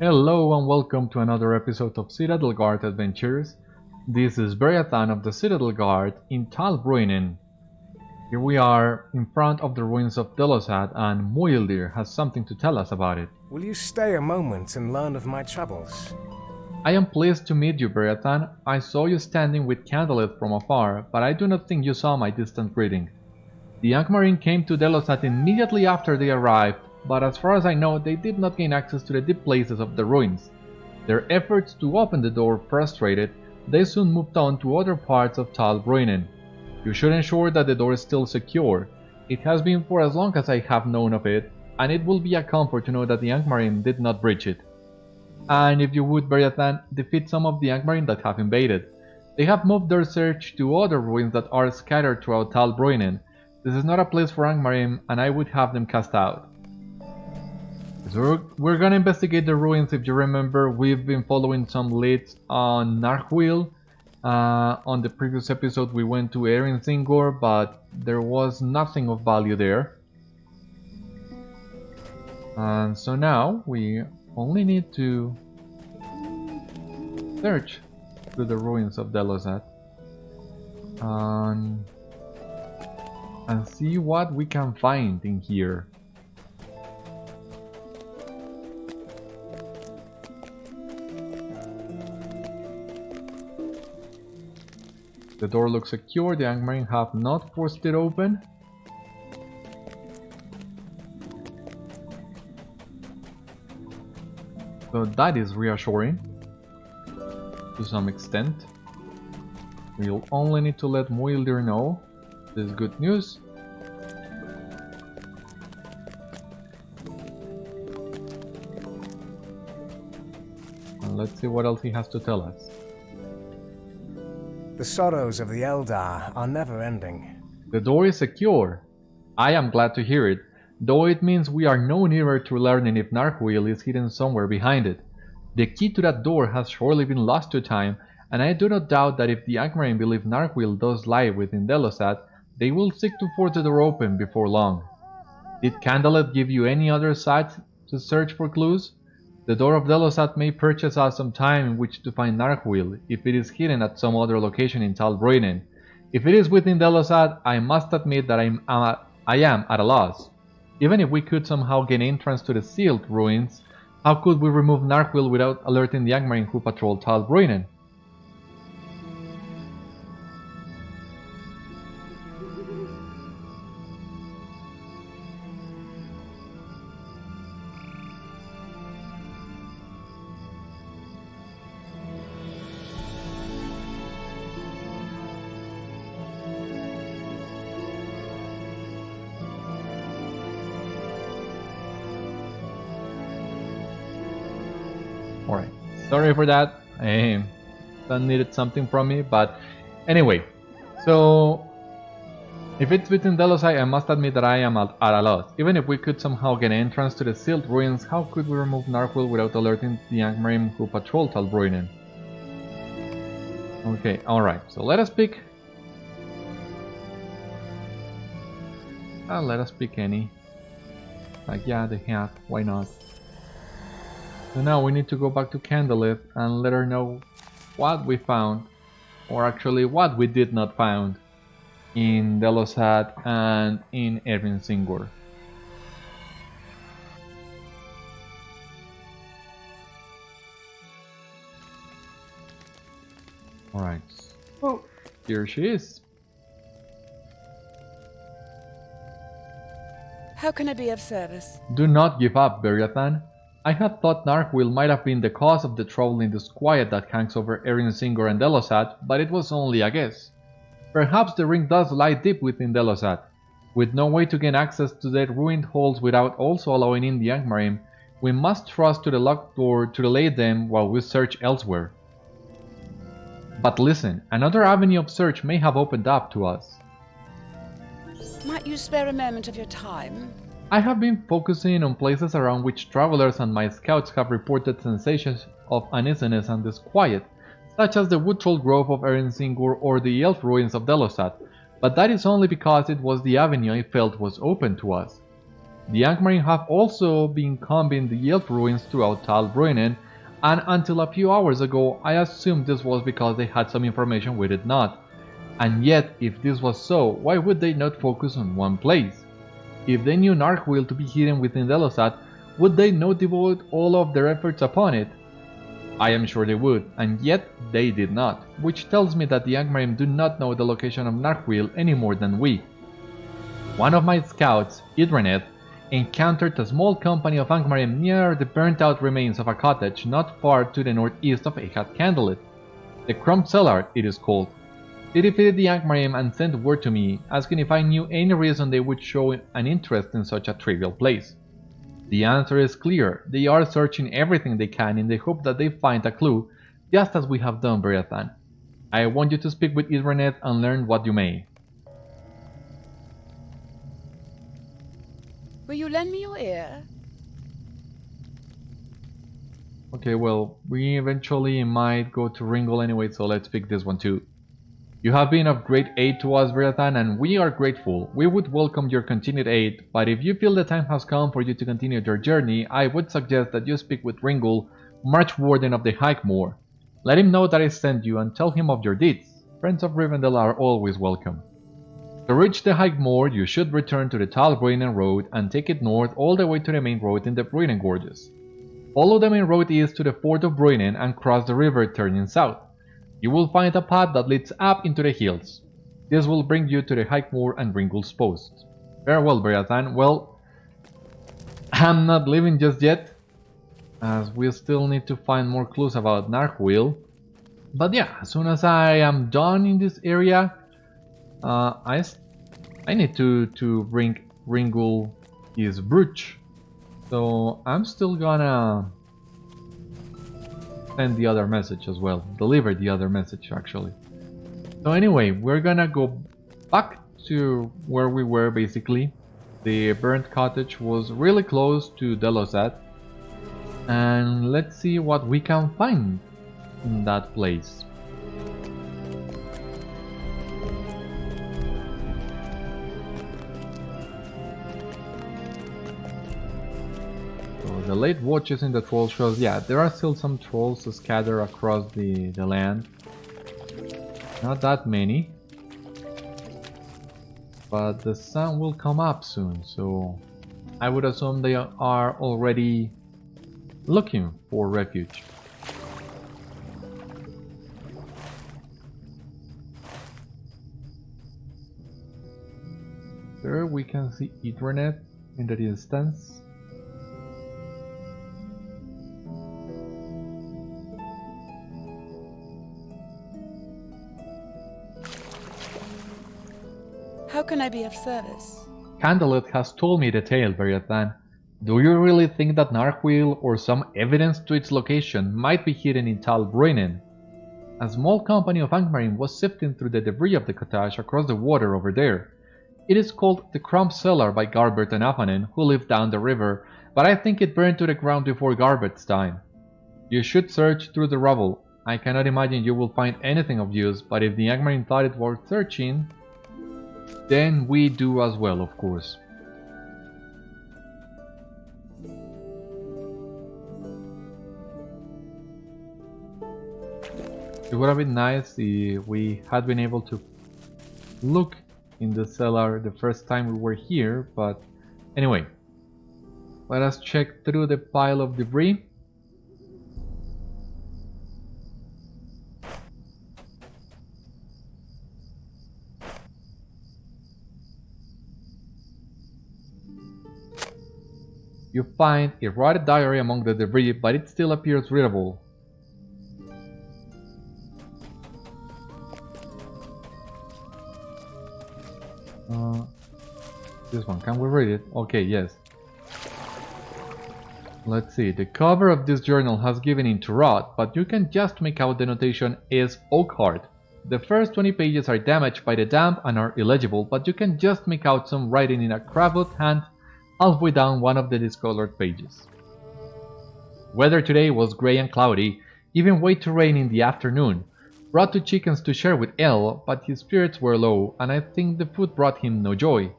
Hello and welcome to another episode of Citadel Guard Adventures. This is Beriathan of the Citadel Guard in Tal Bruinen. Here we are in front of the ruins of Delossad, and Muildir has something to tell us about it. Will you stay a moment and learn of my troubles? I am pleased to meet you, Beriathan. I saw you standing with Candlelit from afar, but I do not think you saw my distant greeting. The Angmarine came to Delossad immediately after they arrived, but as far as I know, they did not gain access to the deep places of the ruins. Their efforts to open the door frustrated, they soon moved on to other parts of Tal Bruinen. You should ensure that the door is still secure. It has been for as long as I have known of it, and it will be a comfort to know that the Angmarine did not breach it. And if you would, Beriathan, defeat some of the Angmarine that have invaded. They have moved their search to other ruins that are scattered throughout Tal Bruinen. This is not a place for Angmarine, and I would have them cast out. So we're gonna investigate the ruins. If you remember, we've been following some leads on Narhuil. On the previous episode we went to Erin Singor, but there was nothing of value there. And so now we only need to search through the ruins of Delossad and see what we can find in here. The door looks secure. The Angmarine have not forced it open. So that is reassuring to some extent. We'll only need to let Muildir know this is good news. And let's see what else he has to tell us. The sorrows of the Eldar are never ending. The door is secure. I am glad to hear it, though it means we are no nearer to learning if Narhuil is hidden somewhere behind it. The key to that door has surely been lost to time, and I do not doubt that if the Angmarine believe Narhuil does lie within Delossad, they will seek to force the door open before long. Did Candlelit give you any other sites to search for clues? The door of Delossad may purchase us some time in which to find Narhuil, if it is hidden at some other location in Tal Bruinen. If it is within Delossad, I must admit that I am at a loss. Even if we could somehow gain entrance to the sealed ruins, how could we remove Narhuil without alerting the Angmarine who patrol Tal Bruinen? Alright, sorry for that. That needed something from me, but anyway. So, if it's within Delossad, I must admit that I am at a loss. Even if we could somehow get entrance to the sealed ruins, how could we remove Narhuil without alerting the Angmarine who patrol Tal Bruinen? Okay, alright, so let us pick. Let us pick any. Like, yeah, the hat, why not? So now we need to go back to Candlelit and let her know what we found, or actually what we did not find in Delossad and in Erin Singor. Alright, oh, here she is. How can I be of service? Do not give up, Beriathan. I had thought Narhuil might have been the cause of the trouble in disquiet that hangs over Erin Singor and Delossad, but it was only a guess. Perhaps the ring does lie deep within Delossad. With no way to gain access to the ruined halls without also allowing in the Angmarine, we must trust to the locked door to delay them while we search elsewhere. But listen, another avenue of search may have opened up to us. Might you spare a moment of your time? I have been focusing on places around which travelers and my scouts have reported sensations of uneasiness and disquiet, such as the Woodtroll Grove of Erin Singor or the Elf Ruins of Delossad, but that is only because it was the avenue I felt was open to us. The Angmar have also been combing the elf ruins throughout Tal Bruinen, and until a few hours ago I assumed this was because they had some information we did not. And yet, if this was so, why would they not focus on one place? If they knew Narwhal to be hidden within Delossad, would they not devote all of their efforts upon it? I am sure they would, and yet they did not, which tells me that the Angmarim do not know the location of Narwhal any more than we. One of my scouts, Idreneth, encountered a small company of Angmarim near the burnt-out remains of a cottage not far to the northeast of Ehat Candlelit. The Crumbled Cellar, it is called. They defeated the Angmarim and sent word to me, asking if I knew any reason they would show an interest in such a trivial place. The answer is clear. They are searching everything they can in the hope that they find a clue, just as we have done, Beriathan. I want you to speak with Idreneth and learn what you may. Will you lend me your ear? Okay, well, we eventually might go to Ringel anyway, so let's pick this one too. You have been of great aid to us, Beriathan, and we are grateful. We would welcome your continued aid, but if you feel the time has come for you to continue your journey, I would suggest that you speak with Ringel, March Warden of the Highmoor. Let him know that I sent you and tell him of your deeds. Friends of Rivendell are always welcome. To reach the Highmoor, you should return to the Tal Bruinen Road and take it north all the way to the main road in the Bruinen Gorges. Follow the main road east to the fort of Bruinen and cross the river turning south. You will find a path that leads up into the hills. This will bring you to the Highmoor and Ringel's post. Farewell, Beriathan. Well, I'm not leaving just yet, as we still need to find more clues about Narwhal. But yeah, as soon as I am done in this area, I need to bring Ringel his brooch. So I'm still gonna send the other message as well. Deliver the other message, actually. So anyway, we're gonna go back to where we were, basically. The burnt cottage was really close to Delossad. And let's see what we can find in that place. The late watches in the troll shows, yeah, there are still some trolls scattered across the land. Not that many. But the sun will come up soon, so I would assume they are already looking for refuge. There we can see Idreneth in the distance. How can I be of service? Candlelit has told me the tale, Beriathan. Do you really think that Narwhal or some evidence to its location might be hidden in Tal Bruinen? A small company of Angmarim was sifting through the debris of the cottage across the water over there. It is called the Crumbled Cellar by Garbert and Afanen, who lived down the river, but I think it burned to the ground before Garbert's time. You should search through the rubble. I cannot imagine you will find anything of use, but if the Angmarim thought it worth searching, then we do as well, of course. It would have been nice if we had been able to look in the cellar the first time we were here, but anyway, let us check through the pile of debris. You find a rotted diary among the debris, but it still appears readable. This one, can we read it? Okay, yes. Let's see, the cover of this journal has given in to rot, but you can just make out the notation is Oakheart. The first 20 pages are damaged by the damp and are illegible, but you can just make out some writing in a crabbed hand halfway down one of the discolored pages. Weather today was grey and cloudy, even way to rain in the afternoon. Brought 2 chickens to share with El, but his spirits were low, and I think the food brought him no joy.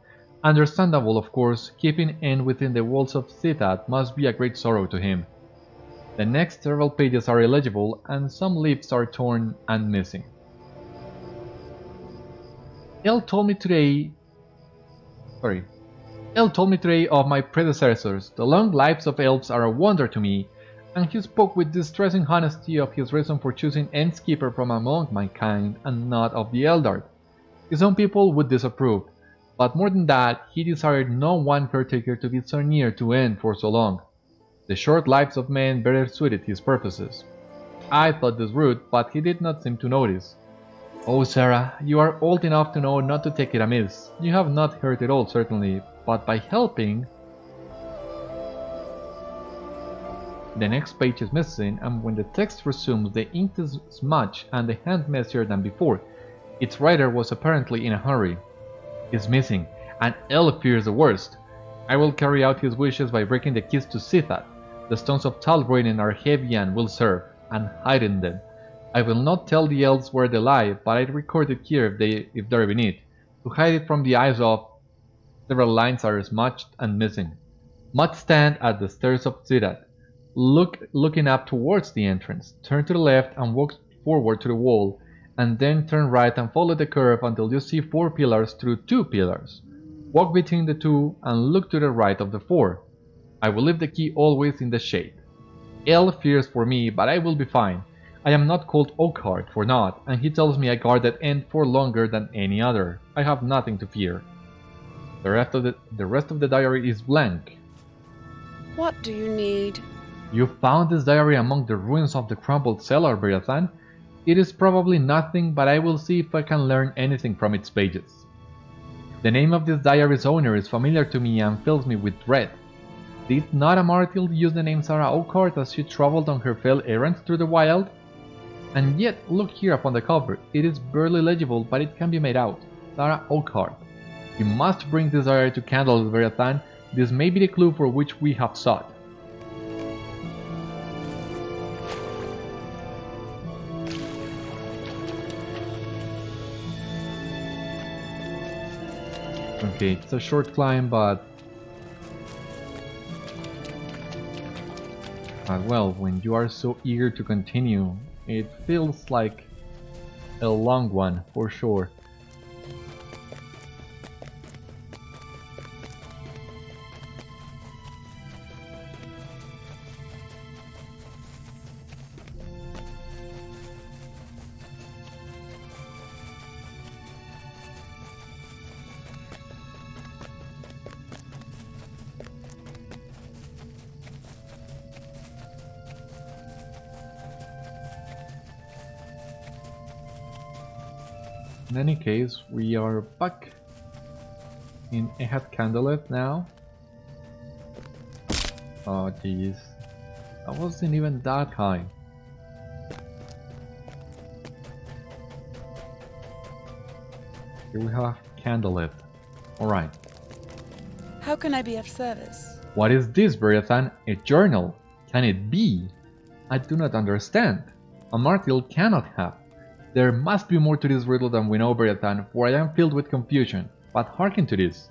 Understandable, of course, keeping N within the walls of Citadel must be a great sorrow to him. The next several pages are illegible and some leaves are torn and missing. Elle told me today of my predecessors. The long lives of elves are a wonder to me, and he spoke with distressing honesty of his reason for choosing N's keeper from among my kind and not of the Eldar. His own people would disapprove, but more than that, he desired no one caretaker to be so near to N for so long. The short lives of men better suited his purposes. I thought this rude, but he did not seem to notice. Oh, Sara, you are old enough to know not to take it amiss. You have not hurt at all, certainly, but by helping... The next page is missing, and when the text resumes, the ink is smudged and the hand messier than before. Its writer was apparently in a hurry. He's missing, and Elle fears the worst. I will carry out his wishes by breaking the keys to Citadel. The stones of Talbraden are heavy and will serve, and hiding them. I will not tell the elves where they lie, but I record it here if they're beneath, to hide it from the eyes of... Several lines are smudged and missing. Must stand at the stairs of Citadel. Looking up towards the entrance. Turn to the left and walk forward to the wall, and then turn right and follow the curve until you see 4 pillars through 2 pillars. Walk between the 2 and look to the right of the 4. I will leave the key always in the shade. Elle fears for me, but I will be fine. I am not called Oakheart for naught, and he tells me I guard that end for longer than any other. I have nothing to fear. The rest of the diary is blank. What do you need? You found this diary among the ruins of the Crumbled Cellar, Beriathan. It is probably nothing, but I will see if I can learn anything from its pages. The name of this diary's owner is familiar to me and fills me with dread. Did not Amartil use the name Sara Oakheart as she traveled on her fell errands through the wild? And yet, look here upon the cover. It is barely legible, but it can be made out. Sara Oakheart. You must bring this diary to Candlelit, Beriathan. This may be the clue for which we have sought. Okay, it's a short climb, but well, when you are so eager to continue, it feels like a long one, for sure. In any case, we are back in Candlelit now. Oh jeez, I wasn't even that high. Here we have Candlelit. Alright. How can I be of service? What is this, Beriathan? A journal? Can it be? I do not understand. Amartil cannot have. There must be more to this riddle than we know, Beriathan, for I am filled with confusion. But hearken to this.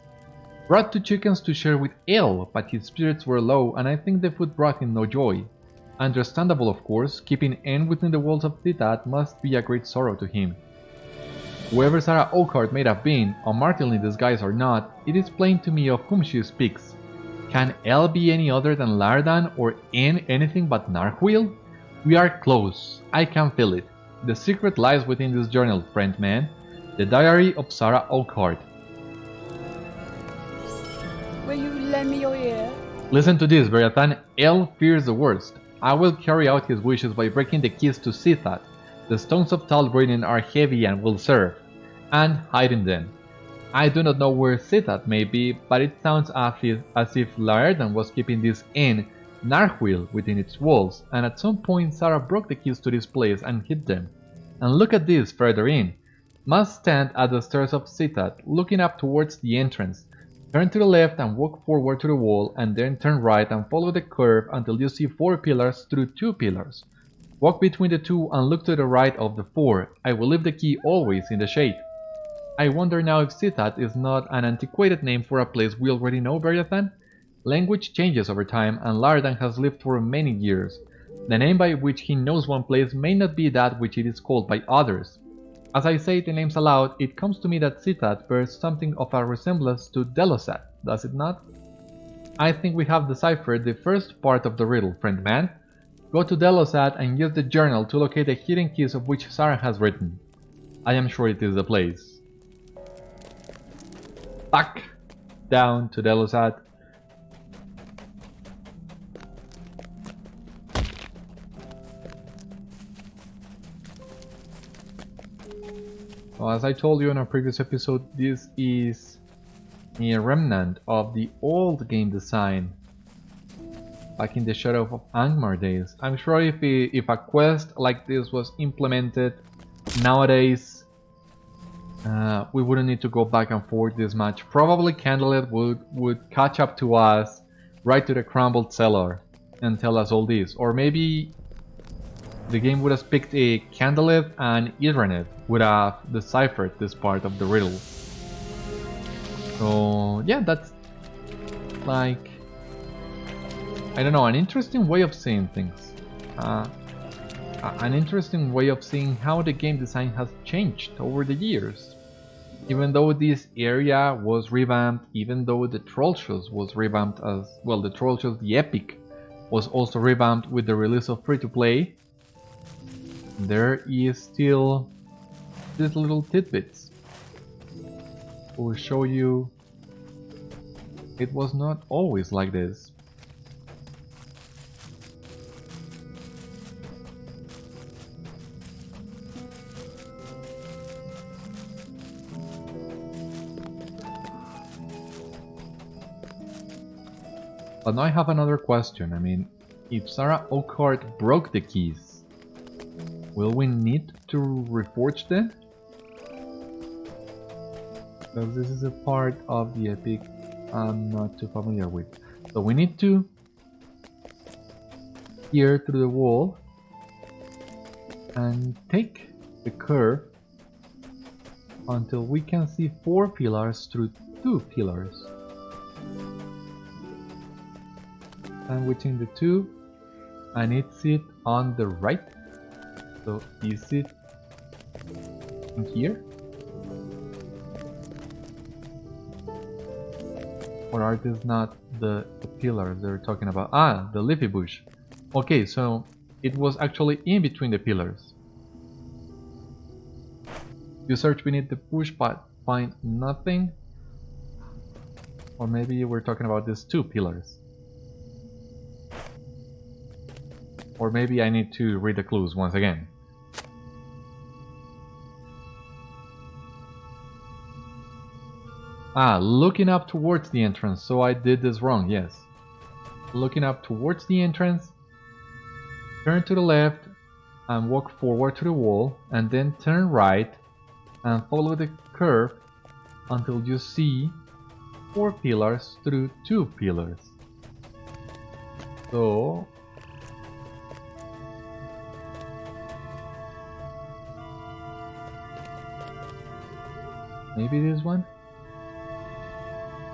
Brought 2 chickens to share with Elle, but his spirits were low, and I think the food brought him no joy. Understandable, of course, keeping N within the walls of Citadel must be a great sorrow to him. Whoever Sara Oakheart may have been, Amartil in disguise or not, it is plain to me of whom she speaks. Can Elle be any other than Lardan, or N anything but Narhuil? We are close. I can feel it. The secret lies within this journal, friend man. The diary of Sara Oakheart. Will you lend me your ear? Listen to this, Beriathan. Elle fears the worst. I will carry out his wishes by breaking the keys to Citadel. The stones of Talbraden are heavy and will serve. And hiding them. I do not know where Citadel may be, but it sounds as if Lardan was keeping this inn, Narhuil, within its walls, and at some point Sara broke the keys to this place and hid them. And look at this further in. Must stand at the stairs of Citadel, looking up towards the entrance. Turn to the left and walk forward to the wall, and then turn right and follow the curve until you see 4 pillars through 2 pillars. Walk between the 2 and look to the right of the 4. I will leave the key always in the shade. I wonder now if Citadel is not an antiquated name for a place we already know, Beriathan? Language changes over time, and Lardan has lived for many years. The name by which he knows one place may not be that which it is called by others. As I say the names aloud, it comes to me that Citadel bears something of a resemblance to Delossad, does it not? I think we have deciphered the first part of the riddle, friend man. Go to Delossad and use the journal to locate the hidden keys of which Sara has written. I am sure it is the place. Back down to Delossad. Well, as I told you in a previous episode, this is a remnant of the old game design back in the Shadow of Angmar days. I'm sure if a quest like this was implemented nowadays, we wouldn't need to go back and forth this much. Probably Candlelit would catch up to us right to the Crumbled Cellar and tell us all this. Or maybe the game would have picked a Candlelit and Idraneth would have deciphered this part of the riddle. So yeah, that's like, I don't know, an interesting way of seeing things. An interesting way of seeing how the game design has changed over the years. Even though this area was revamped, even though the Troll Shows was revamped as well, the Troll Shows, the Epic, was also revamped with the release of free-to-play, there is still these little tidbits. Will show you it was not always like this. But now I have another question. I mean, if Sara Oakheart broke the keys, will we need to reforge them? Because this is a part of the epic I'm not too familiar with. So we need to peer through the wall and take the curve until we can see 4 pillars through 2 pillars. Sandwiching the 2, and it's it on the right. So is it in here? Or are these not the pillars they're talking about? Ah, the leafy bush. Okay, so it was actually in between the pillars. You search beneath the bush but find nothing. Or maybe we're talking about these 2 pillars. Or maybe I need to read the clues once again. Ah, looking up towards the entrance, so I did this wrong, yes. Looking up towards the entrance, turn to the left and walk forward to the wall, and then turn right and follow the curve until you see 4 pillars through 2 pillars. So maybe this one?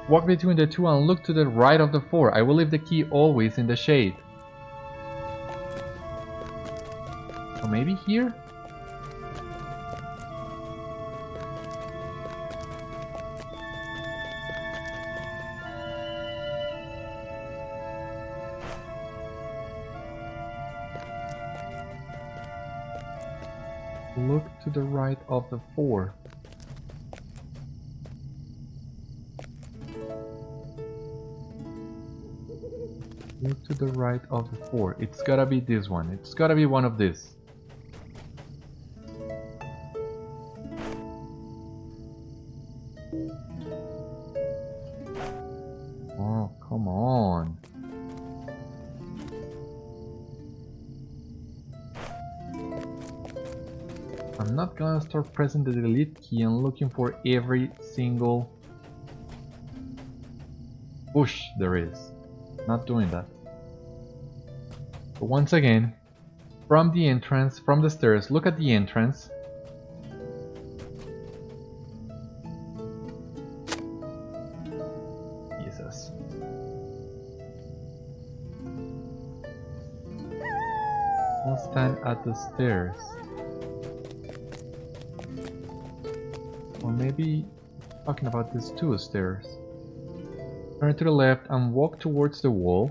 Walk between the 2 and look to the right of the 4. I will leave the key always in the shade. So maybe here? Look to the right of the 4. Look to the right of the 4. It's gotta be this one. It's gotta be one of these. Oh, come on. I'm not gonna start pressing the delete key and looking for every single bush there is. Not doing that. But once again, from the entrance, from the stairs, look at the entrance. I'll stand at the stairs. Or maybe talking about these two stairs. Turn to the left and walk towards the wall,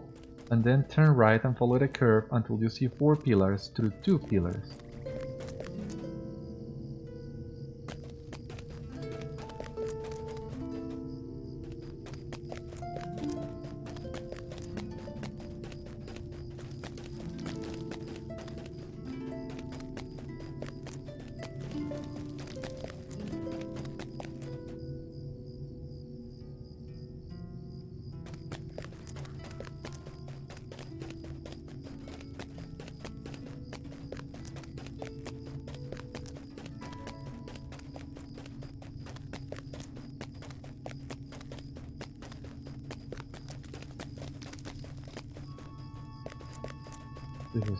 and then turn right and follow the curve until you see 4 pillars through 2 pillars.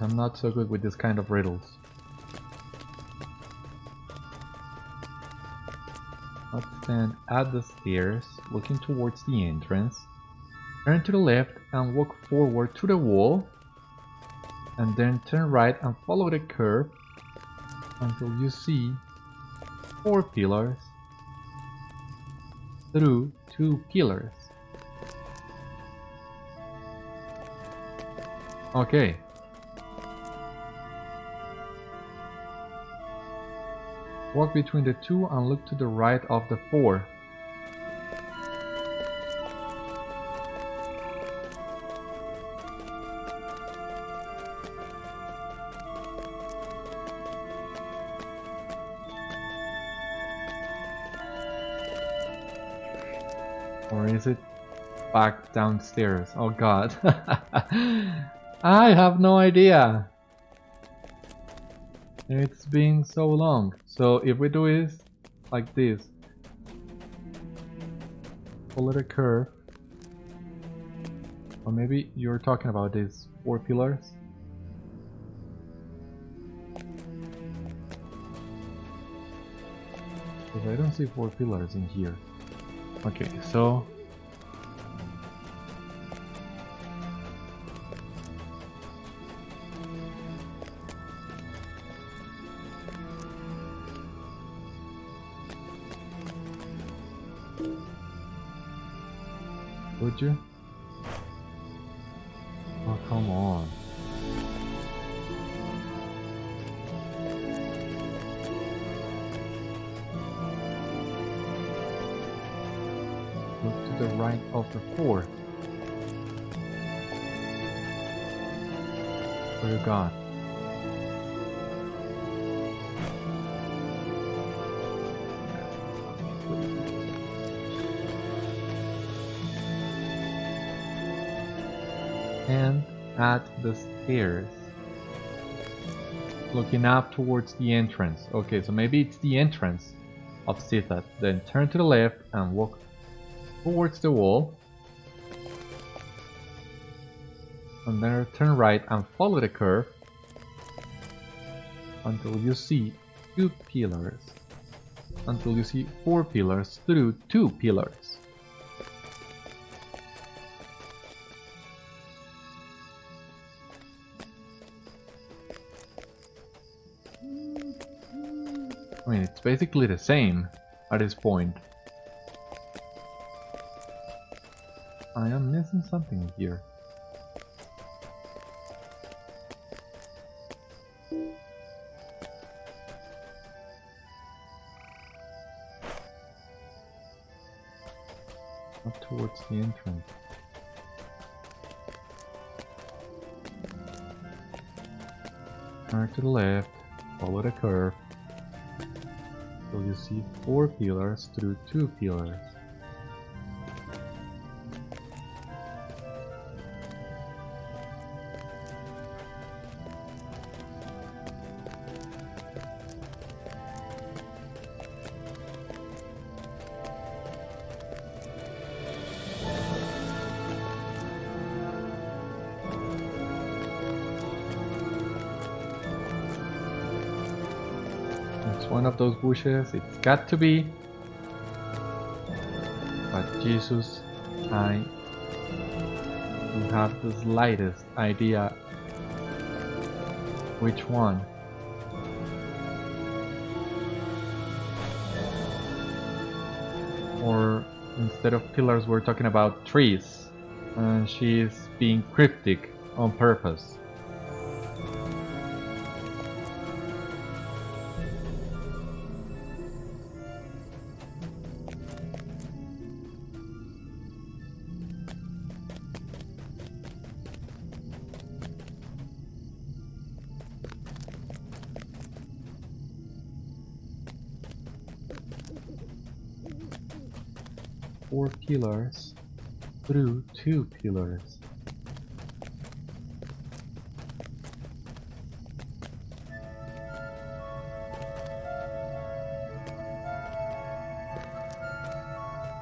I'm not so good with this kind of riddles. Let's stand at the stairs, looking towards the entrance. Turn to the left and walk forward to the wall. And then turn right and follow the curve until you see 4 pillars through 2 pillars. Okay. Walk between the 2 and look to the right of the 4. Or is it back downstairs? Oh god. I have no idea. It's been so long. So if we do it like this, follow the curve, or maybe you're talking about these 4 pillars. Because I don't see 4 pillars in here. Okay, so would you? Oh, come on. Look to the right of the 4. What you got? And at the stairs, looking up towards the entrance. Okay, so maybe it's the entrance of Citadel. Then turn to the left and walk towards the wall, and then turn right and follow the curve until you see 2 pillars, until you see 4 pillars through 2 pillars. I mean, it's basically the same at this point. I am missing something here. Up towards the entrance. Turn to the left, follow the curve. So you see 4 pillars through 2 pillars. One of those bushes, it's got to be. But Jesus, I don't have the slightest idea Which one? Or instead of pillars we're talking about trees. And she's being cryptic on purpose. Four pillars through 2 pillars.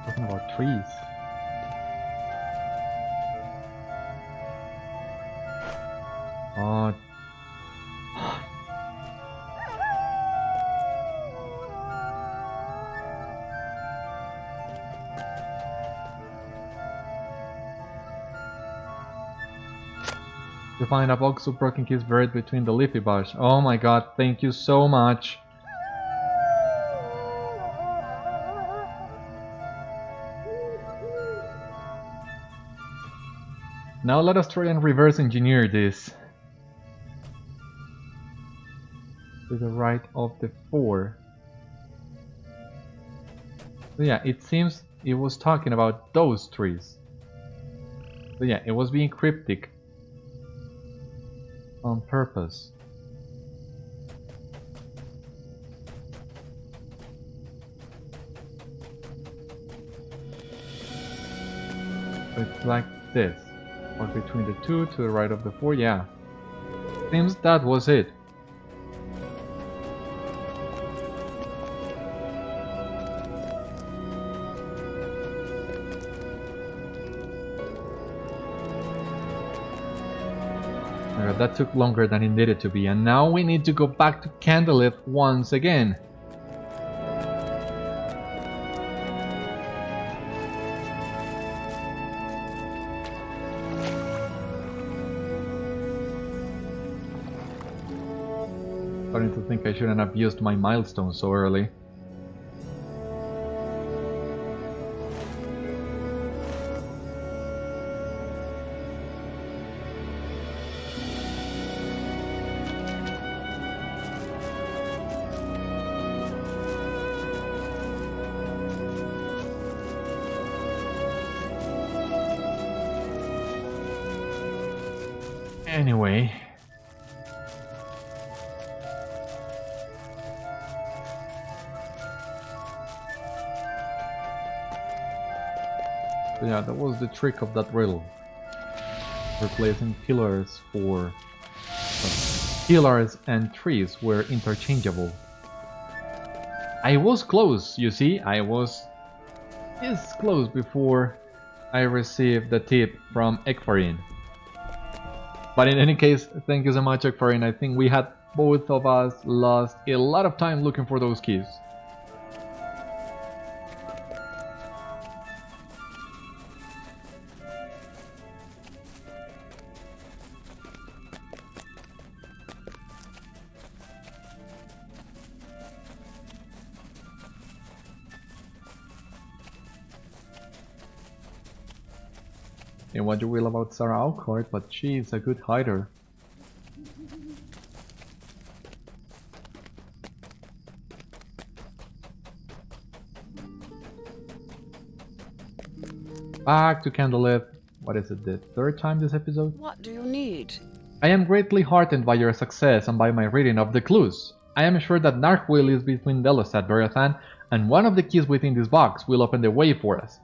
Talking about trees. Oh. To find a box of broken keys buried between the leafy bush. Oh my god, thank you so much. Now let us try and reverse engineer this. To the right of the 4. So yeah, it seems it was talking about those trees. So yeah, it was being cryptic. On purpose. So it's like this. Or between the 2 to the right of the 4, yeah. Seems that was it. That took longer than it needed to be, and now we need to go back to Candlelit once again. Starting to think I shouldn't have used my milestone so early. Anyway, so yeah, that was the trick of that riddle. Replacing pillars for pillars and trees were interchangeable. I was close, you see, I was this close before I received the tip from Ekfarin. But in any case, thank you so much, Ekfarin. I think we had both of us lost a lot of time looking for those keys. And what you will about Sara Oakheart, but she is a good hider. Back to Candlelit. What is it, the 3rd time this episode? What do you need? I am greatly heartened by your success and by my reading of the clues. I am sure that Narkwill is between Delossad, Beriathan, and one of the keys within this box will open the way for us.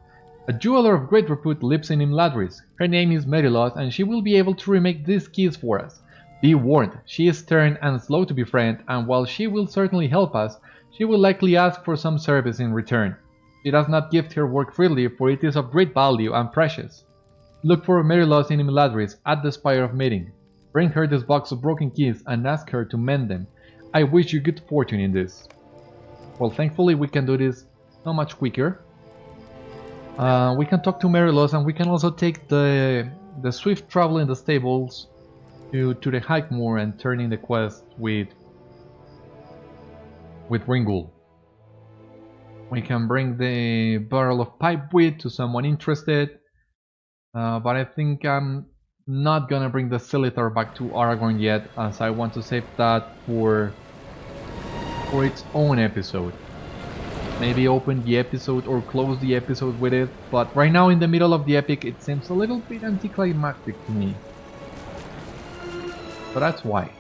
A jeweler of great repute lives in Imladris. Her name is Merilos, and she will be able to remake these keys for us. Be warned, she is stern and slow to befriend, and while she will certainly help us, she will likely ask for some service in return. She does not gift her work freely, for it is of great value and precious. Look for Merilos in Imladris at the Spire of Meeting. Bring her this box of broken keys and ask her to mend them. I wish you good fortune in this. Well, thankfully we can do this so much quicker. We can talk to Merilos, and we can also take the swift travel in the stables to the Hikemoor and turning the quest with Ringul. We can bring the barrel of pipeweed to someone interested, but I think I'm not gonna bring the Scimitar back to Aragorn yet, as I want to save that for its own episode. Maybe open the episode or close the episode with it, but right now in the middle of the epic it seems a little bit anticlimactic to me. So that's why.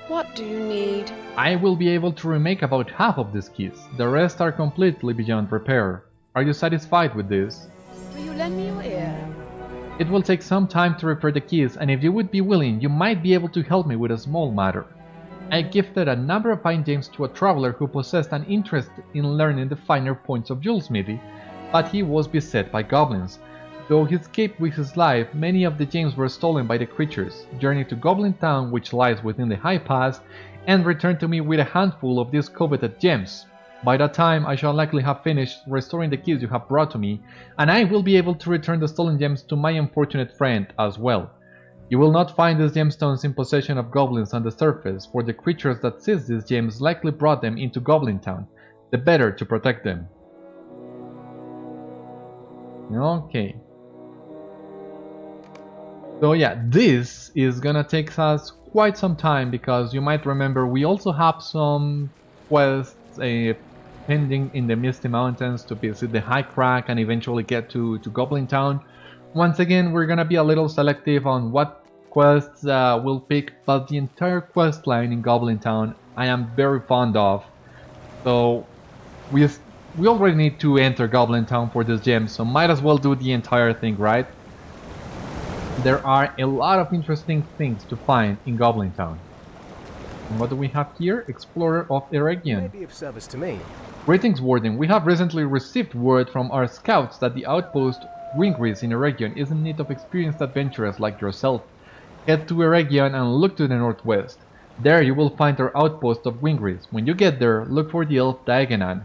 What do you need? I will be able to remake about half of these keys. The rest are completely beyond repair. Are you satisfied with this? Will you lend me your ear? It will take some time to repair the keys, and if you would be willing, you might be able to help me with a small matter. I gifted a number of fine gems to a traveler who possessed an interest in learning the finer points of jewelsmithing, but he was beset by goblins. Though he escaped with his life, many of the gems were stolen by the creatures. Journey to Goblin-town, which lies within the High Pass, and return to me with a handful of these coveted gems. By that time, I shall likely have finished restoring the keys you have brought to me, and I will be able to return the stolen gems to my unfortunate friend as well. You will not find these gemstones in possession of goblins on the surface, for the creatures that seized these gems likely brought them into Goblin-town, the better to protect them. Okay. So yeah, this is gonna take us quite some time, because you might remember we also have some quests pending in the Misty Mountains to visit the High Crack and eventually get to Goblin-town. Once again, we're gonna be a little selective on what quests we'll pick, but the entire quest line in Goblin-town I am very fond of. So we already need to enter Goblin-town for this gem, so might as well do the entire thing, right? There are a lot of interesting things to find in Goblin-town. And what do we have here? Explorer of Eregion. Maybe of service to me. Greetings, Warden. We have recently received word from our scouts that the outpost Wingris in Eregion is in need of experienced adventurers like yourself. Head to Eregion and look to the northwest. There you will find our outpost of Wingris. When you get there, look for the elf Daeganan.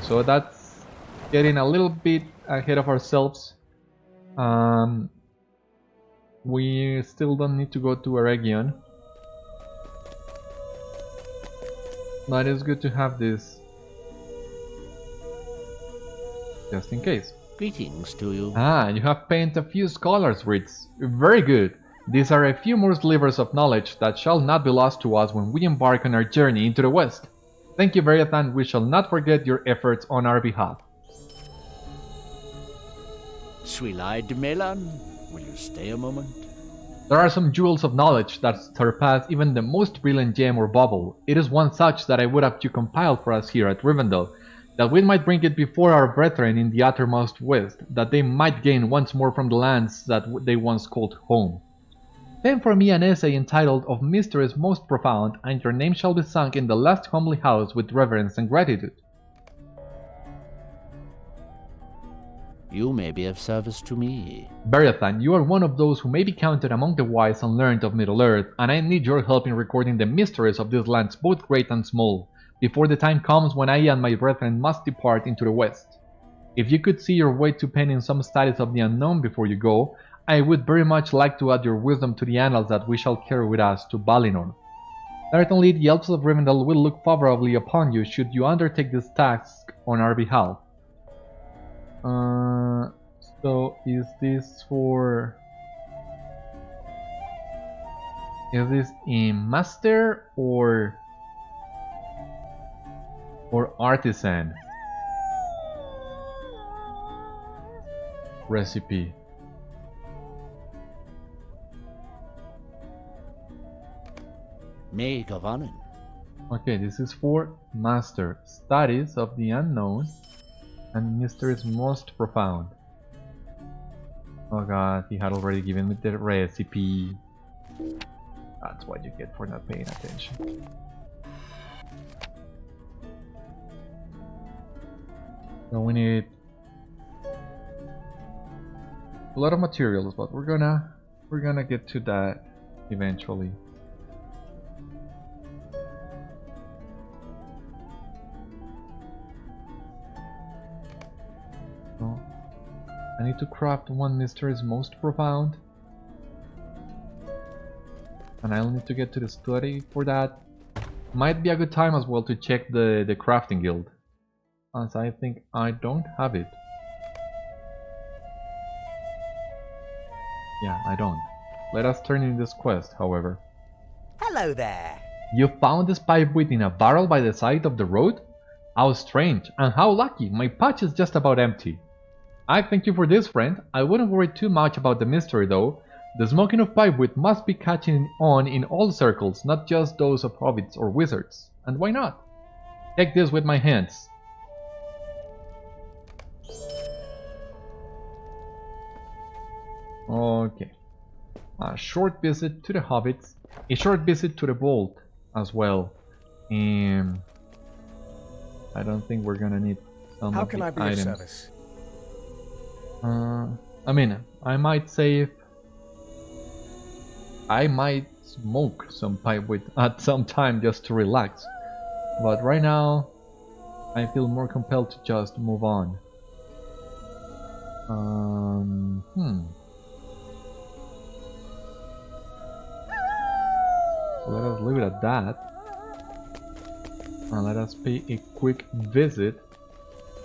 So that's getting a little bit ahead of ourselves. We still don't need to go to Eregion, but it's good to have this just in case. Greetings to you. Ah, you have painted a few scholars' wreaths. Very good. These are a few more slivers of knowledge that shall not be lost to us when we embark on our journey into the west. Thank you, Beriathan. We shall not forget your efforts on our behalf. Sweet-eyed Melon, will you stay a moment? There are some jewels of knowledge that surpass even the most brilliant gem or bauble. It is one such that I would have you compile for us here at Rivendell, that we might bring it before our brethren in the uttermost west, that they might gain once more from the lands that they once called home. Pen for me an essay entitled Of Mysteries Most Profound, and your name shall be sunk in the last homely house with reverence and gratitude. You may be of service to me. Beriathan, you are one of those who may be counted among the wise and learned of Middle-earth, and I need your help in recording the mysteries of these lands both great and small, before the time comes when I and my brethren must depart into the west. If you could see your way to penning some studies of the unknown before you go, I would very much like to add your wisdom to the annals that we shall carry with us to Valinor. Certainly the elves of Rivendell will look favorably upon you should you undertake this task on our behalf. So is this for... Is this a master or artisan recipe? May Gavanin. Okay, this is for master. Studies of the unknown and mysteries most profound. Oh god, he had already given me the recipe. That's what you get for not paying attention. So we need a lot of materials, but we're gonna get to that eventually. I need to craft one mysteries most profound. And I'll need to get to the study for that. Might be a good time as well to check the crafting guild, as I think I don't have it. Yeah, I don't. Let us turn in this quest, however. Hello there. You found this pipe in a barrel by the side of the road? How strange, and how lucky, my pouch is just about empty. I thank you for this, friend. I wouldn't worry too much about the mystery though. The smoking of pipeweed must be catching on in all circles, not just those of hobbits or wizards. And why not? Take this with my hands. Okay. A short visit to the hobbits, a short visit to the vault as well. I don't think we're gonna need some How of can the I be items. of service? I mean, I might save. I might smoke some pipeweed at some time just to relax, but right now I feel more compelled to just move on. So let us leave it at that, and let us pay a quick visit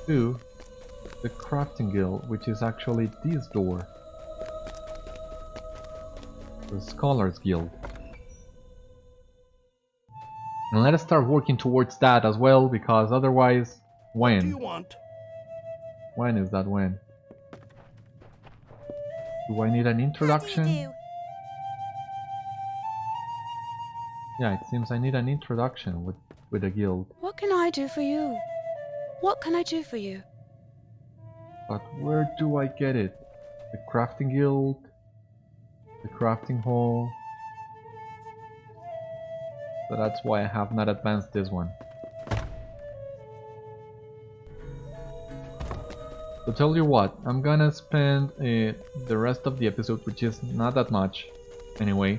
to the crafting guild, which is actually this door. The Scholars Guild. And let us start working towards that as well, because otherwise, when? What do you want? When is that when? Do I need an introduction? Yeah, it seems I need an introduction with the guild. What can I do for you? What can I do for you? But where do I get it? The crafting guild? The crafting hall? So that's why I have not advanced this one. So tell you what, I'm gonna spend the rest of the episode, which is not that much anyway,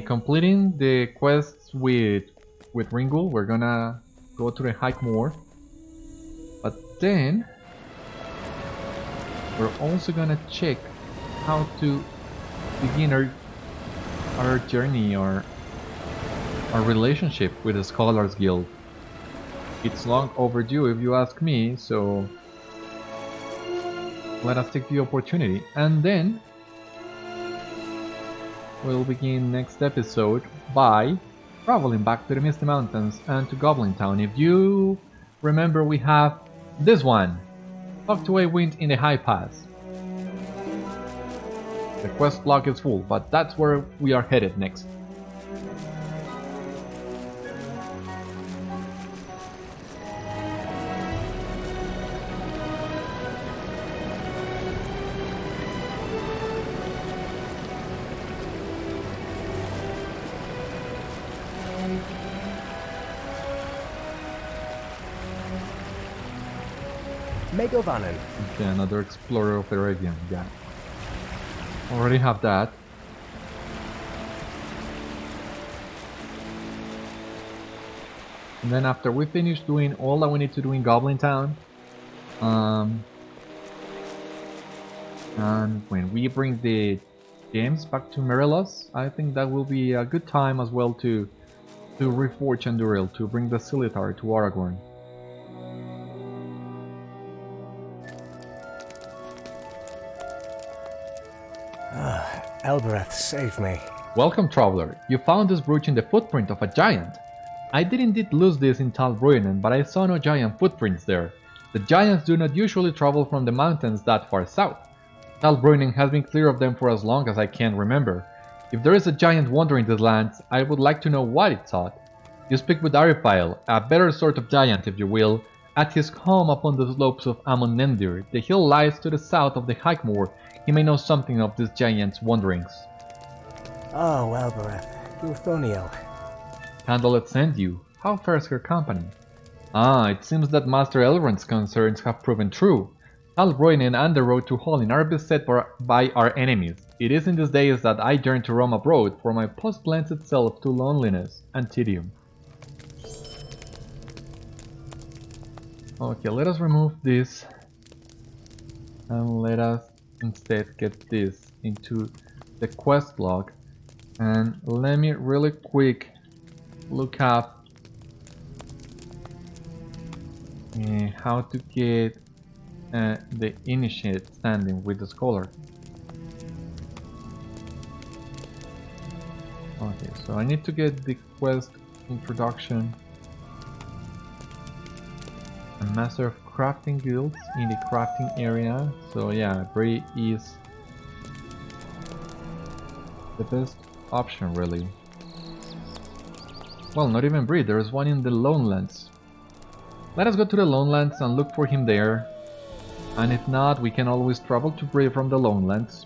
completing the quests with Ringul. We're gonna go to the hike more, but then we're also gonna check how to begin our journey, or our relationship with the Scholars Guild. It's long overdue if you ask me, so let us take the opportunity, and then we'll begin next episode by traveling back to the Misty Mountains and to Goblin-town. If you remember, we have this one, Talk to a Wind in the High Pass. The quest log is full, but that's where we are headed next. Megovanen. Okay, another Explorer of Beriathan, yeah. Already have that. And then after we finish doing all that we need to do in Goblin-town, and when we bring the gems back to Merilos, I think that will be a good time as well to reforge Anduril, to bring the Scimitar to Aragorn. Elbereth, save me. Welcome, traveler. You found this brooch in the footprint of a giant. I did indeed lose this in Tal Bruinen, but I saw no giant footprints there. The giants do not usually travel from the mountains that far south. Tal Bruinen has been clear of them for as long as I can remember. If there is a giant wandering these lands, I would like to know what it sought. You speak with Ariphael, a better sort of giant if you will, at his home upon the slopes of Amon Nendir. The hill lies to the south of the Hikemoor. He may know something of this giant's wanderings. Oh, Elbereth, Gulthoniel. Candlelet sent you. How fares her company? Ah, it seems that Master Elrond's concerns have proven true. Tal Bruinen and the road to Hollin are beset by our enemies. It is in these days that I yearn to roam abroad, for my post lends itself to loneliness and tedium. Okay, let us remove this And let us instead get this into the quest log. And let me really quick look up how to get the initiate standing with the scholar. Okay, so I need to get the quest introduction. A master of crafting guilds in the crafting area. So yeah, Bri is the best option really. Well, not even Bri, there's one in the Lowlands. Let us go to the Lowlands and look for him there. And if not, we can always travel to Bri from the Lowlands.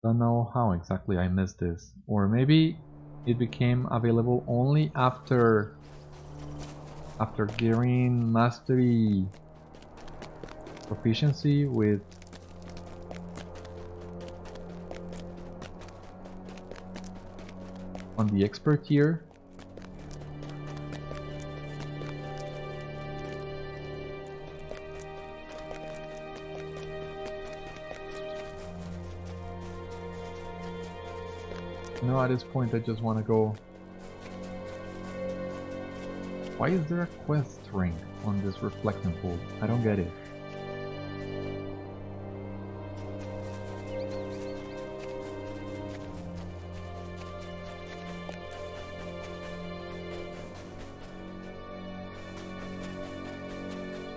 Don't know how exactly I missed this, or maybe it became available only after getting mastery proficiency with on the expert tier. No, at this point I just want to go. Why is there a quest ring on this reflecting pool? I don't get it.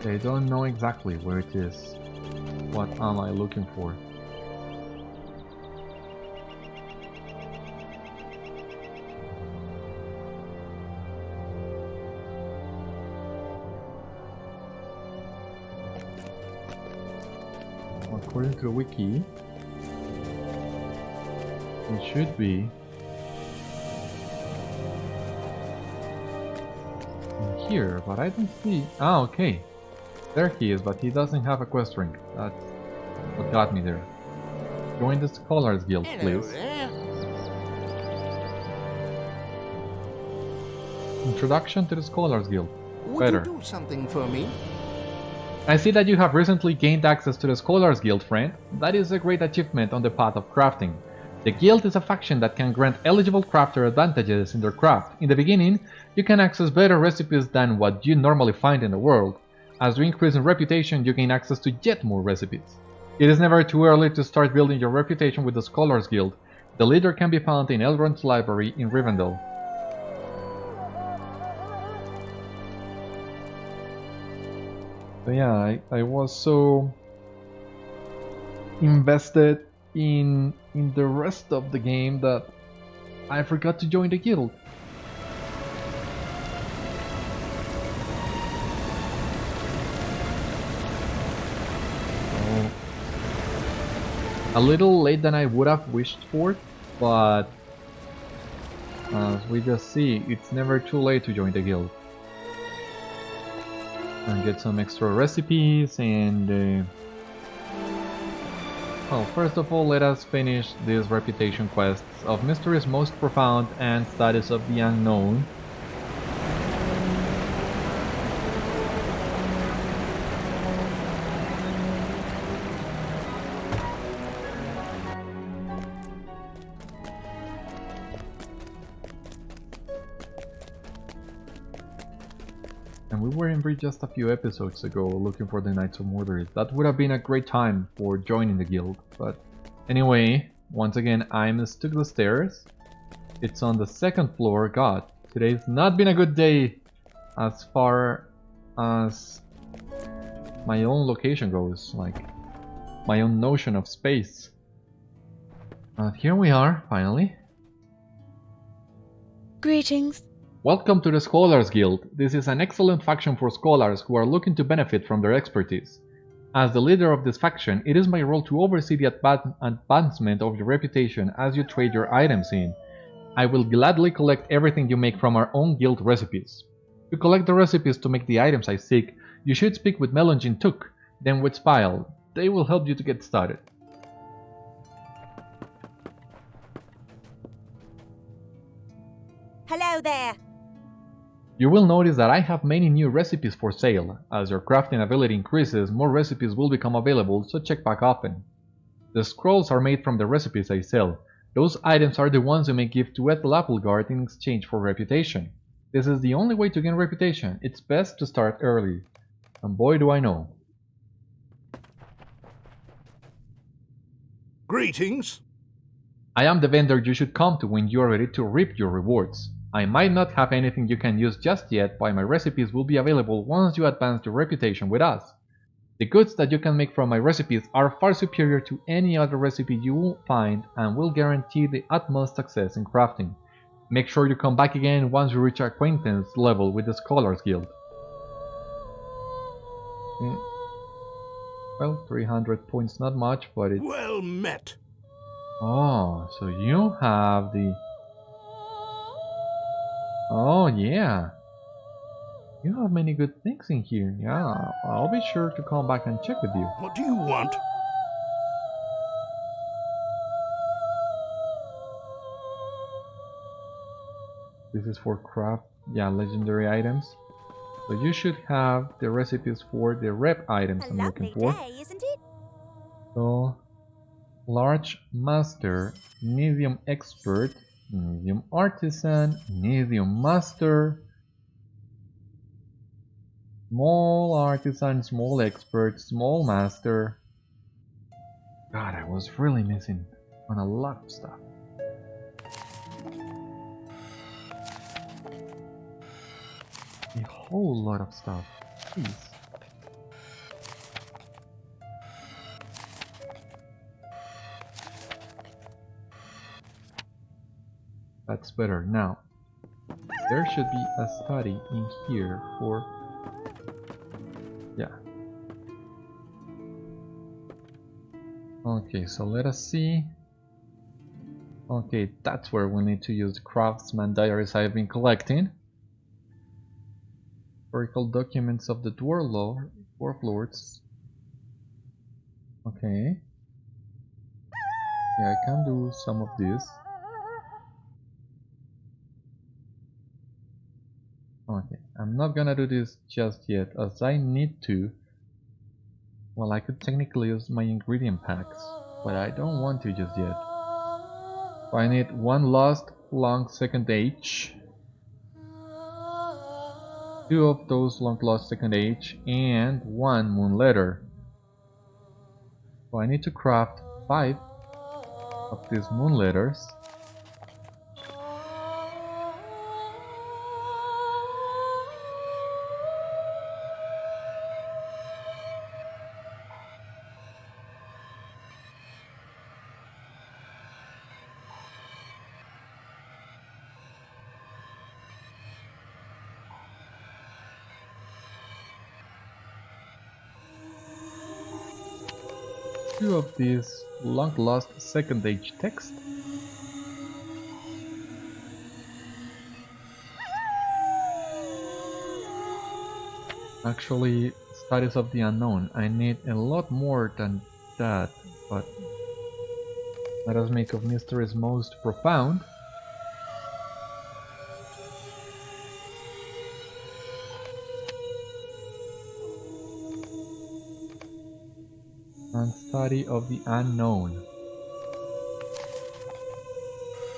I don't know exactly where it is. What am I looking for? According to the wiki, it should be in here, but I don't see. Ah, okay. There he is, but he doesn't have a quest ring. That's what got me there. Join the Scholars Guild, please. Introduction to the Scholars Guild. Better. Would you do something for me? I see that you have recently gained access to the Scholars Guild, friend. That is a great achievement on the path of crafting. The guild is a faction that can grant eligible crafter advantages in their craft. In the beginning, you can access better recipes than what you normally find in the world. As you increase in reputation, you gain access to yet more recipes. It is never too early to start building your reputation with the Scholars Guild. The leader can be found in Elrond's library in Rivendell. So yeah, I was so invested in the rest of the game that I forgot to join the guild. So, a little late than I would have wished for, but as we just see, it's never too late to join the guild. And get some extra recipes and well, first of all, let us finish these reputation quests of Mysteries Most Profound and Status of the Unknown. And we were in Bri just a few episodes ago looking for the Knights of Mordor. That would have been a great time for joining the guild. But anyway, once again, I mistook the stairs. It's on the second floor. God, today's not been a good day as far as my own location goes. Like, my own notion of space. But here we are, finally. Greetings. Welcome to the Scholars Guild. This is an excellent faction for scholars who are looking to benefit from their expertise. As the leader of this faction, it is my role to oversee the advancement of your reputation as you trade your items in. I will gladly collect everything you make from our own guild recipes. To collect the recipes to make the items I seek, you should speak with Melongin Took, then with Spile. They will help you to get started. Hello there. You will notice that I have many new recipes for sale. As your crafting ability increases, more recipes will become available, so check back often. The scrolls are made from the recipes I sell. Those items are the ones you may give to Ethel Appleguard in exchange for reputation. This is the only way to gain reputation. It's best to start early. And boy do I know. Greetings. I am the vendor you should come to when you are ready to reap your rewards. I might not have anything you can use just yet, but my recipes will be available once you advance your reputation with us. The goods that you can make from my recipes are far superior to any other recipe you will find and will guarantee the utmost success in crafting. Make sure you come back again once you reach acquaintance level with the Scholars Guild. Well, 300 points, not much, but it's... Well met. Oh, so you have the... Oh, yeah. You have many good things in here. Yeah, I'll be sure to come back and check with you. What do you want? This is for craft, yeah, legendary items. So you should have the recipes for the rep items A I'm looking lovely for. day, isn't it? So, large master, medium expert, medium artisan, medium master, small artisan, small expert, small master. God, I was really missing on a lot of stuff. A whole lot of stuff. Jeez. That's better. Now, there should be a study in here for... Yeah. Okay, so let us see. Okay, that's where we need to use the craftsman diaries I've been collecting. Historical documents of the Dwarf Lords. Okay. Yeah, I can do some of this. Okay, I'm not gonna do this just yet, as I need to. Well, I could technically use my ingredient packs, but I don't want to just yet. So I need one lost long second age, 2 of those long lost second age, and 1 moon letter. So I need to craft 5 of these moon letters. Two of these long lost second age text. Actually, studies of the unknown. I need a lot more than that, but let us make of mysteries most profound. And study of the unknown.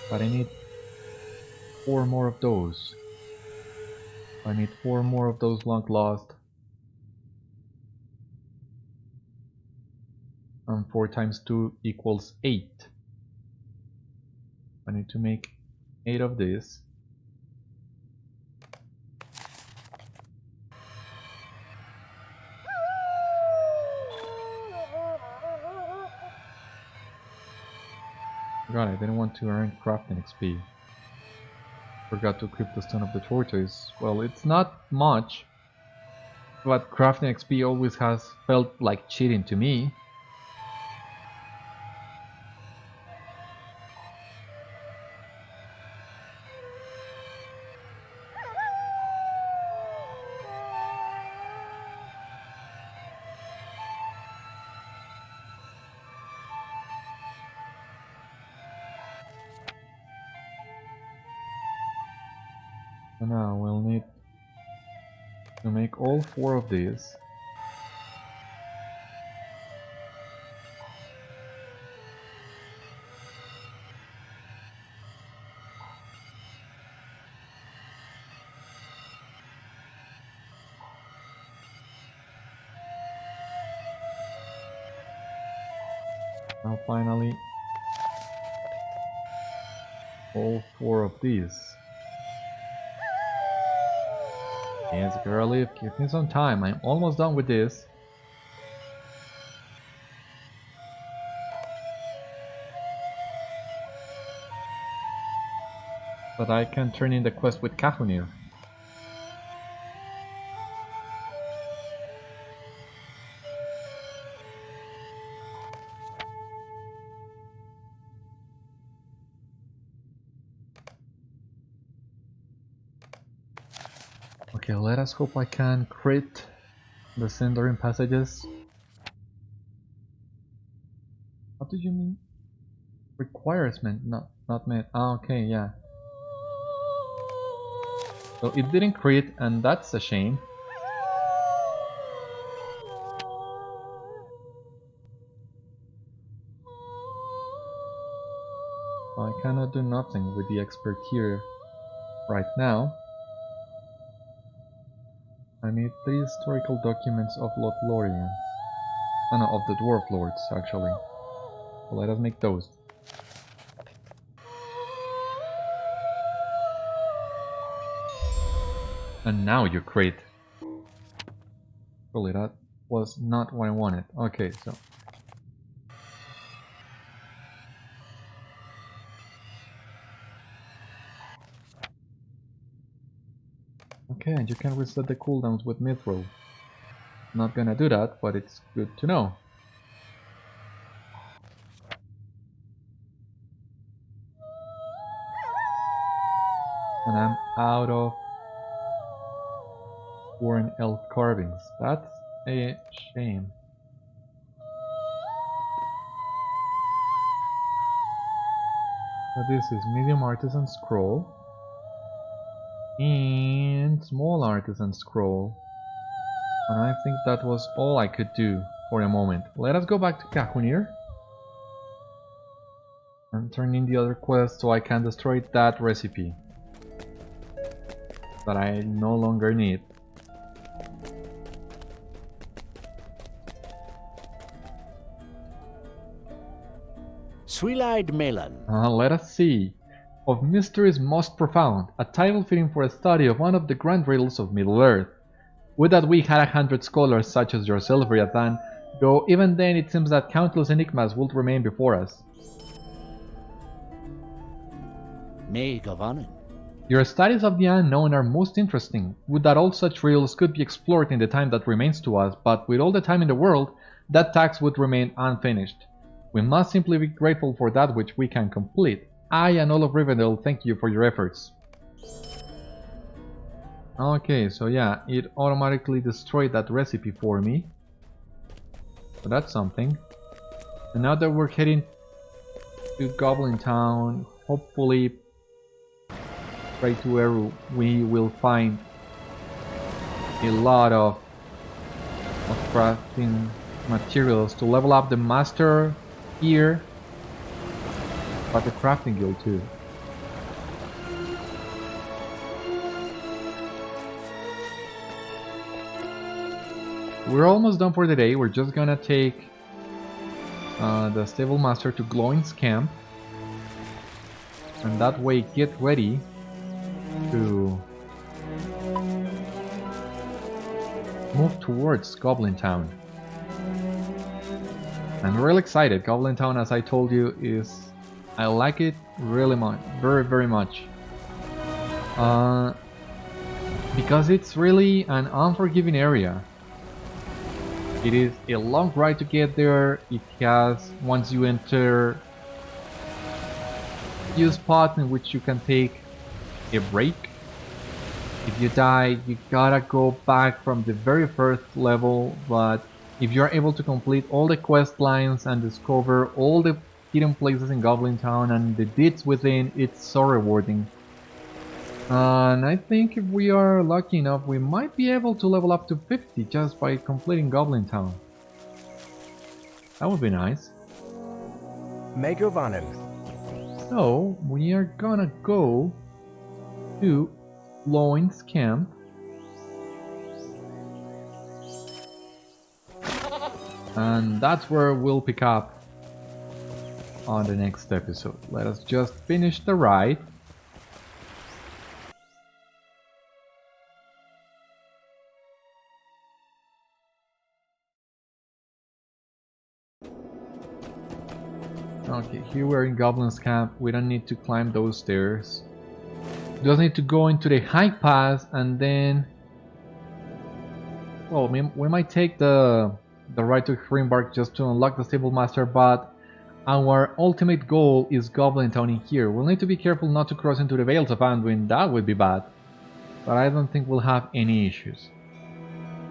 But I need 4 more of those. I need 4 more of those long lost. And 4 times 2 equals 8. I need to make 8 of this. God, I didn't want to earn crafting XP. Forgot to equip the Stone of the Tortoise. Well, it's not much, but crafting XP always has felt like cheating to me. So now we'll need to make all 4 of these. Now finally all 4 of these. Yes, girlie, give me some time. I'm almost done with this. But I can turn in the quest with Kahunir. Okay, let us hope I can crit the Sindarin passages. What do you mean? Requires meant, not meant. Ah, okay, yeah. So it didn't crit, and that's a shame. So I cannot do nothing with the expert here right now. I need 3 historical documents of LOTRO. Oh no, of the Dwarf Lords, actually. So let us make those. And now you crit. Really, that was not what I wanted. Okay, so. Okay, and you can reset the cooldowns with Mithril. Not gonna do that, but it's good to know. And I'm out of Warren Elf carvings. That's a shame. So this is medium artisan scroll and small artisan scroll. And I think that was all I could do for a moment. Let us go back to Kahunir and turn in the other quest so I can destroy that recipe that I no longer need. Sweet-eyed Melon. Let us see. Of mysteries most profound, a title fitting for a study of one of the grand riddles of Middle-earth. Would that we had 100 scholars such as yourself, Beriathan, though even then it seems that countless enigmas would remain before us. May Gavanin. Your studies of the unknown are most interesting. Would that all such riddles could be explored in the time that remains to us, but with all the time in the world, that task would remain unfinished. We must simply be grateful for that which we can complete. I and all of Rivendell thank you for your efforts. Okay, so yeah, it automatically destroyed that recipe for me. So that's something. And now that we're heading to Goblin-town, hopefully right to where we will find a lot of crafting materials to level up the master here, but the crafting guild too. We're almost done for the day. We're just gonna take the stable master to Glowing's camp, and that way get ready to move towards Goblin-town. I'm really excited. Goblin-town, as I told you, I like it really much, very much, because it's really an unforgiving area. It is a long ride to get there. It has, once you enter, few spots in which you can take a break. If you die, you gotta go back from the very first level, but if you're able to complete all the quest lines and discover all the hidden places in Goblin-town and the deeds within, it's so rewarding. And I think if we are lucky enough, we might be able to level up to 50 just by completing Goblin-town. That would be nice. Megovanen. So, we are gonna go to Loin's camp. And that's where we'll pick up on the next episode. Let us just finish the ride. Okay, here we're in Goblin's camp. We don't need to climb those stairs. Just need to go into the high pass and then... Well, we might take the ride to Hrimbark just to unlock the Stable Master, but our ultimate goal is Goblin-town in here. We'll need to be careful not to cross into the Vales of Anduin, that would be bad. But I don't think we'll have any issues.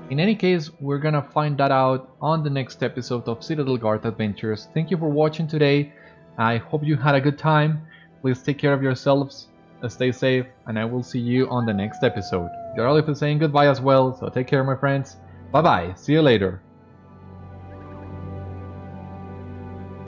In any case, we're gonna find that out on the next episode of Citadel Guard Adventures. Thank you for watching today. I hope you had a good time. Please take care of yourselves, stay safe, and I will see you on the next episode. Jarlif is saying goodbye as well, so take care my friends. Bye bye, see you later.